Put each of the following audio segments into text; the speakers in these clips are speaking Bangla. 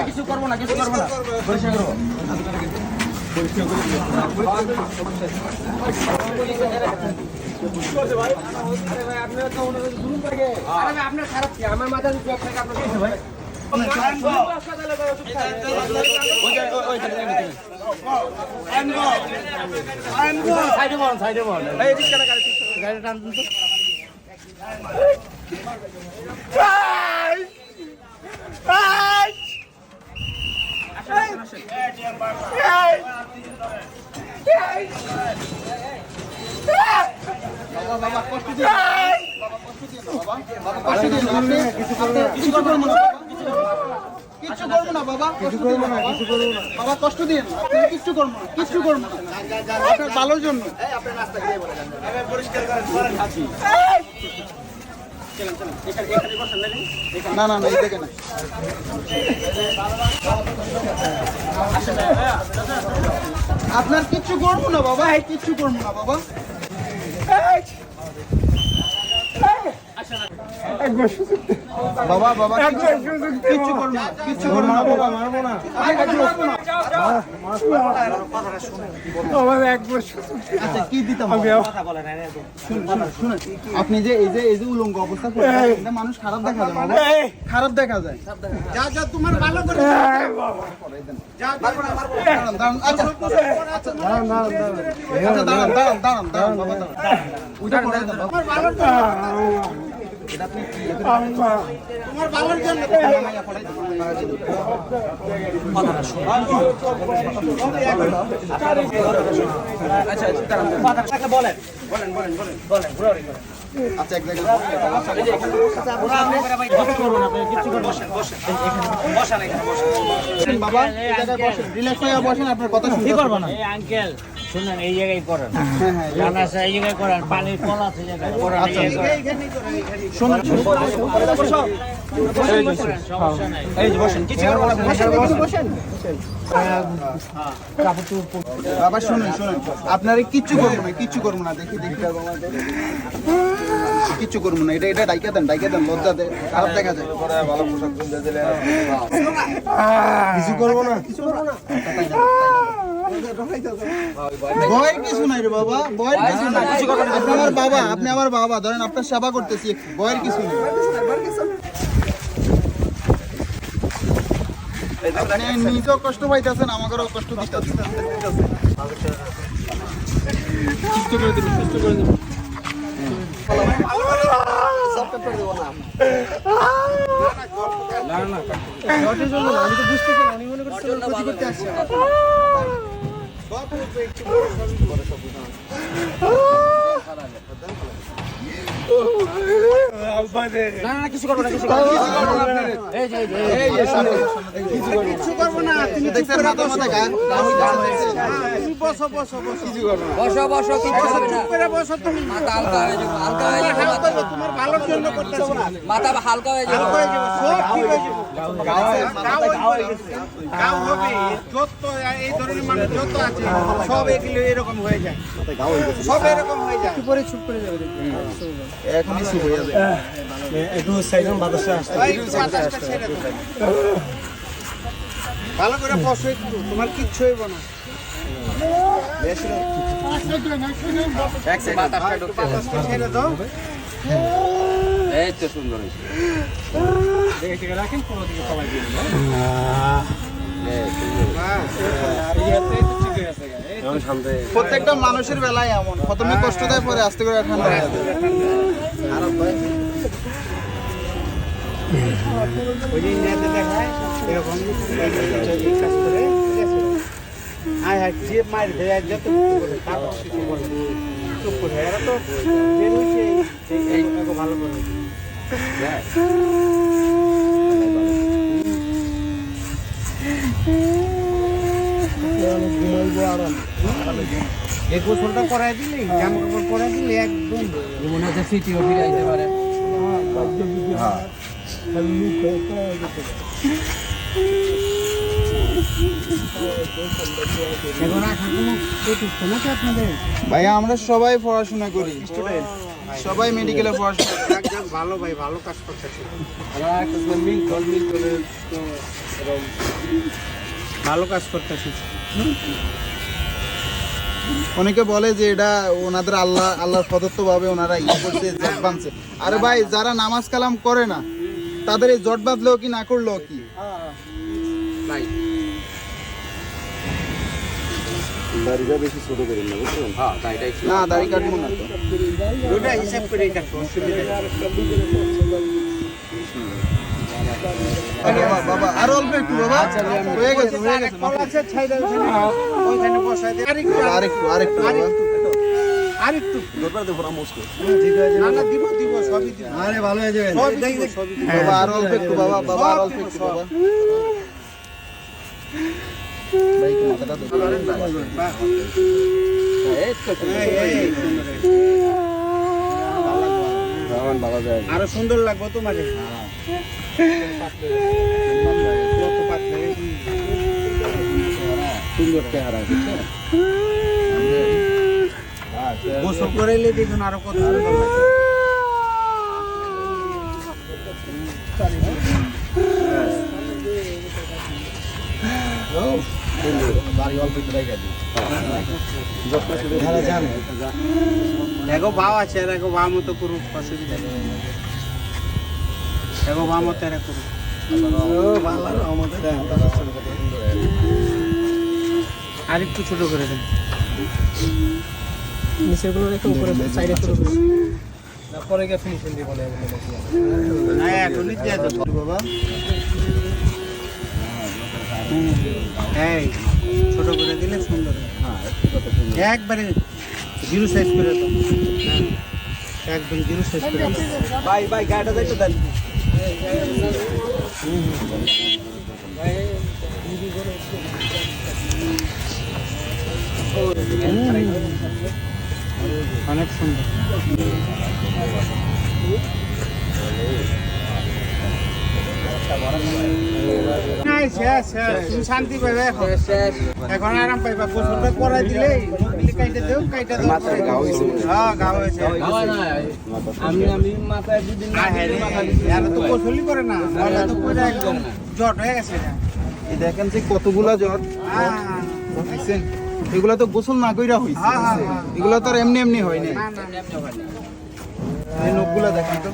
কিছু করবো না পরিষ্কার করবো। আপনার খারাপ কি আমার মাথা ভাই কিচ্ছু করবো না বাবা, বাবা কষ্ট দিন, কিচ্ছু করবো না, কিচ্ছু করবো না, আপনার ভালোর জন্য। না না না, এই দেখে না, আপনার কিচ্ছু করবো না বাবা, কিচ্ছু করবো না বাবা। বাবা বাবা কিচ্ছু করবো না, কিচ্ছু করবো না বাবা, মারবো না, আচ্ছা কি দিতাম শুনুন, আপনি যে এই যে উলঙ্গ অবস্থা করছেন, মানুষ খারাপ দেখা যায় বাবা, খারাপ দেখা যায়। যা যা তোমার ভালো করে দাঁড়ান, আচ্ছা দাঁড়ান বাবা, ওইটা করে দেন তোমার ভালোর জন্য। আচ্ছা এক জায়গায় বাবা, এই জায়গায় বসেন, রিল্যাক্স হয়ে বসেন, আপনার কথা শুনতে পারবো না। আঙ্কেল শুনেন, এই জায়গায় করেন, জানা আছে এই জায়গায় করেন, পানির কল আছে এই জায়গায় করেন, শুনুন এই যে বসেন, কিছু করবেন না, বসেন বাবা, শুনুন আপনার কিচ্ছু করবো না, কিচ্ছু করবো না, দেখি কিচ্ছু করবো না, এটা ডাইকা দেন, লজ্জা দেয়, খারাপ দেখা যায়। কিছু করবো না, ভয়ের কিছু নাই রে বাবা, ভয়ের কিছু নাই, আপনি আমার বাবা, ধরেন আপনার সেবা করতেছি, ভয়ের কিছু নেই। আপনি নিজেও কষ্ট পাইতেছেন, আমাকেও কষ্ট দিতেছেন। সুস্থ করে দিন, আমি তো বুঝতে পারি, আমি মনে করছি ক্ষতি করতে আসছি। কিছু করবো না, কিচ্ছু করবো না, তুমি দেখছেন মাথা গায়ে বসো, মাথা হালকা হয়ে যাবে, তোমার ভালোর জন্য করতেছো না, মাথা হালকা হয়ে যাবে, সব ঠিক হয়ে যাবে। গাও হবে, যত এই ধরনের মানুষ যত আছে সব এগুলো এরকম হয়ে যায়, সব এরকম হয়ে যায়, একটু পরে চুপ করে যাবে, এখনই চুপ হয়ে যাবে, একটু সাইজন বাতাসে আসছে, ভালো করে বসো একটু, তোমার কিচ্ছু হইব না। ছেড়ে দাও, এই তো সুন্দর হয়েছে। প্রত্যেকটা মানুষের বেলায় এমন, প্রথমে কষ্ট দেয়, পরে আস্তে করে ঠান্ডা হয়ে যায়। যে মার দেয় যত চুপ করে এরা তো বের হইছে, ভালো করে এক গোসলটা করাই দিলে, জামা কাপড় পরাই দিলে একদম মনে হচ্ছে সিটিও ফিরে যেতে পারে। ভাইয়া আমরা সবাই পড়াশোনা করি, সবাই মেডিকেলে পড়াশোনা করে। যাক যাক, ভালো ভাই, ভালো কাজ করতেছে। ভালো কাজ করতেছে। অনেকে বলে যে এটা ওনাদের আল্লাহর প্রদত্ত ভাবে ওনারা করছে, জট বাঁধছে। আরে ভাই, যারা নামাজ কালাম করে না তাদের এই জট বাঁধলেও কি, না করলেও কি? না, দাড়ি কাটবো না তো। ওটা হিসাব করে কাটবো, অসুবিধা নেই। বাবা আরো অল্প একটু বাবা, হয়ে গেছে হয়ে গেছে। কল আছে, ছাইড়া ওখানে, ওইখানে বসাই দে। আরেকটু আরেকটু বাবা। আরেকটু না না, দিব দিব, সবই দিব। আরে ভালো হয়ে যাবে সবই দিব, সবই দিব। বাবা, আরো অল্প একটু বাবা, বাবা আরো অল্প একটু বাবা। ভাই একটু মাথাটা ধরো। আরো সুন্দর লাগবে তোমাকে। কত পাতলা, সুন্দর চেহারা, বুঝছো? গোসল করাইলে দেখুন আরো কত সুন্দর লাগে। দেখো ভাও আছে, দেখো ভাও মতো করুক, অসুবিধা নেই। দেখো ভাও মতো এরা করুক। আর একটু ছোট করে দেন। নিচেগুলো রেখে উপরে সাইডে শুরু করি না, পরে গিয়ে ফিনিশিং দিব না। হ্যাঁ, এখনই দিয়ে দেবো বাবা। এই ছোট করে দিলে সুন্দর হয়। একবারে জিরো সাইজ করে দাও। একদম জিরো সাইজ করে দাও। ভাই ভাই, গাড়িটা যাইতে দেন। অনেক সুন্দর। নাই, শেষ শেষ। তুমি শান্তি পাবে এখন। এখন আরাম পাইবা। গোসলটা করাই দিলে নখগুলি কাইটে দেও, কাইটে দাও। হ্যাঁ, ঘাও হয়েছে। আমি মাথায় দুদিন না, হ্যাঁ রে, এরা তো গোসলই করে না। ওরা তো পুরো একদম জট হয়ে গেছে এটা। এই দেখেন যে কতগুলা জ্বর হ্যাঁ, দেখছেন, এগুলা তো গোসল না কইরা হইছে। হ্যাঁ, হ্যাঁ, হ্যাঁ। এগুলা তো আর এমনি এমনি হয় না। না, না, এই নখগুলা দেখেন তো।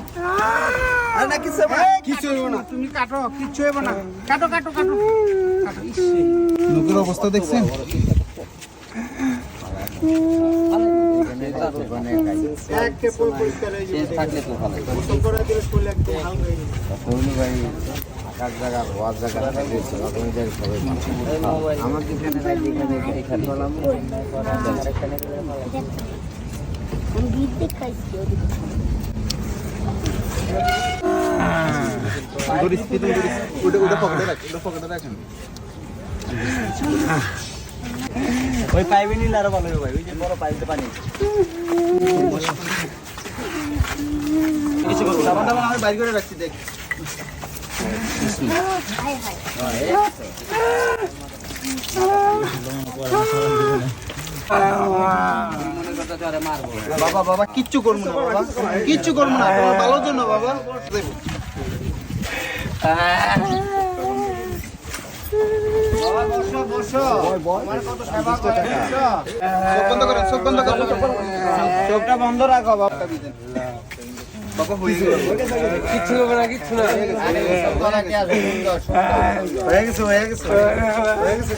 আরে না কিছু কিচ্ছু হইব না। তুমি কাটো, কিচ্ছু হইব না। কাটো কাটো কাটো কাটো। ইস, নখের অবস্থা দেখছেন? একটা পরিষ্কার হয়ে যাবে। থাকলে তো ভালো। গোসল করে দিলে শরীর একদম হালকা হয়ে যাবে। ওটা পকেটে রাখেন। ওই পাইবে নিলে আরো ভালো হবে ভাই, ওই যে বড় পাইপে পানি। সাবান টাবান আমি বাইর করে রাখছি, দেখ। বাবা বাবা, কিচ্ছু করবো না বাবা, কিচ্ছু করবো না, তোমার ভালোর জন্য বাবা। বাবা, বসো বসো। আমার কত সেবা করে, বুঝছো? চোখ বন্ধ করেন, চোখ বন্ধ করেন। চোখটা বন্ধ রাখো বাবা। বাবা হয়ে গেল। কিচ্ছু হবে না, কিচ্ছু না। আরে সকালে কি আসবে? সুন্দর, হয়ে গেছে, হয়ে গেছে, হয়ে গেছে।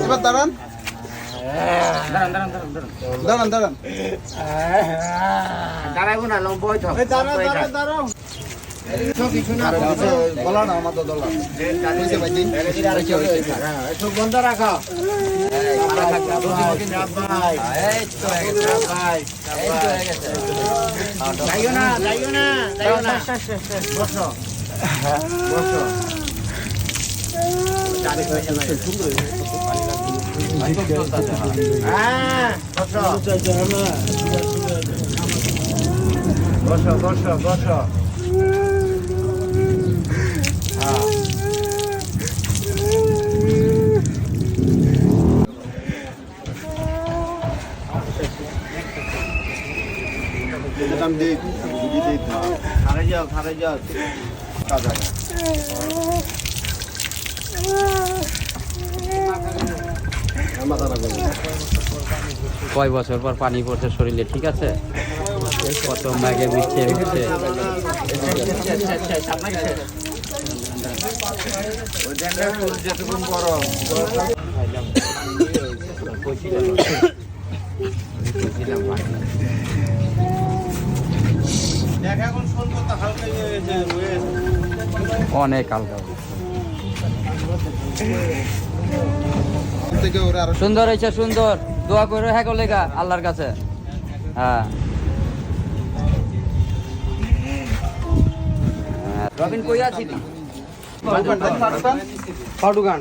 এবার দাঁড়ান, দাঁড়ান, দাঁড়ান। দাঁড়াইবো না, লম্বা হইতে হবে। দাঁড়াও দাঁড়াও দাঁড়াও। কিছু না, বলা না আমাদের দলা। হয়েছে ভাই, দিন। চোখ বন্ধ রাখো। যাইও না, যাইও না, যাইও না। বসো বসো। হ্যাঁ বসো বসো বসো বসো খারে যাও কয় বছর পর পানি পড়ছে শরীরে, ঠিক আছে? কত ম্যাগে মিশছে মিশছে। যেটুকুন বড় অনেক হালকা সুন্দর হয়েছে, সুন্দর। দোয়া করো হ্যাঁ লেগা আল্লাহর কাছে। হ্যাঁ রবিন কই আছি? পাটুগান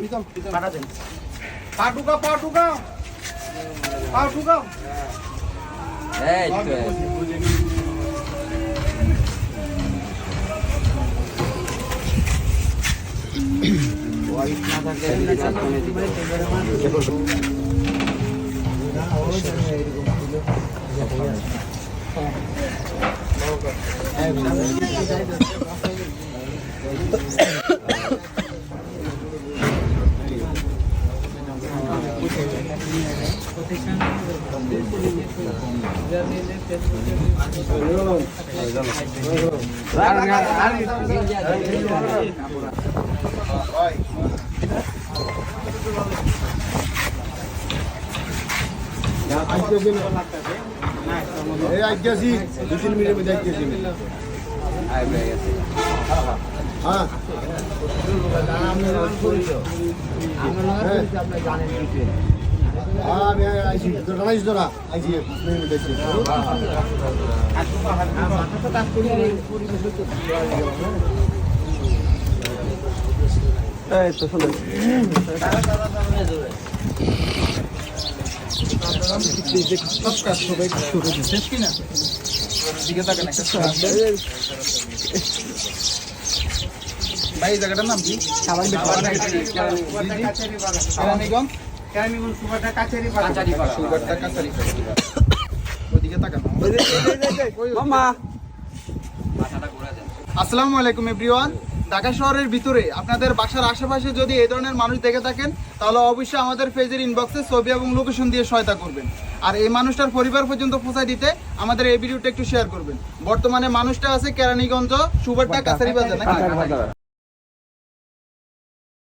এই তো ভাই জায়গাটার নাম কি? আসসালামু আলাইকুম এভরিওয়ান। ঢাকা শহরের ভিতরে আপনাদের বাসার আশেপাশে যদি এই ধরনের মানুষ দেখে থাকেন তাহলে অবশ্যই আমাদের পেজের ইনবক্সে ছবি এবং লোকেশন দিয়ে সহায়তা করবেন। আর এই মানুষটার পরিবার পর্যন্ত পৌঁছায় দিতে আমাদের এই ভিডিওটা একটু শেয়ার করবেন। বর্তমানে মানুষটা আছে কেরানীগঞ্জ সুবারটা কাছারি বাজার নাকি?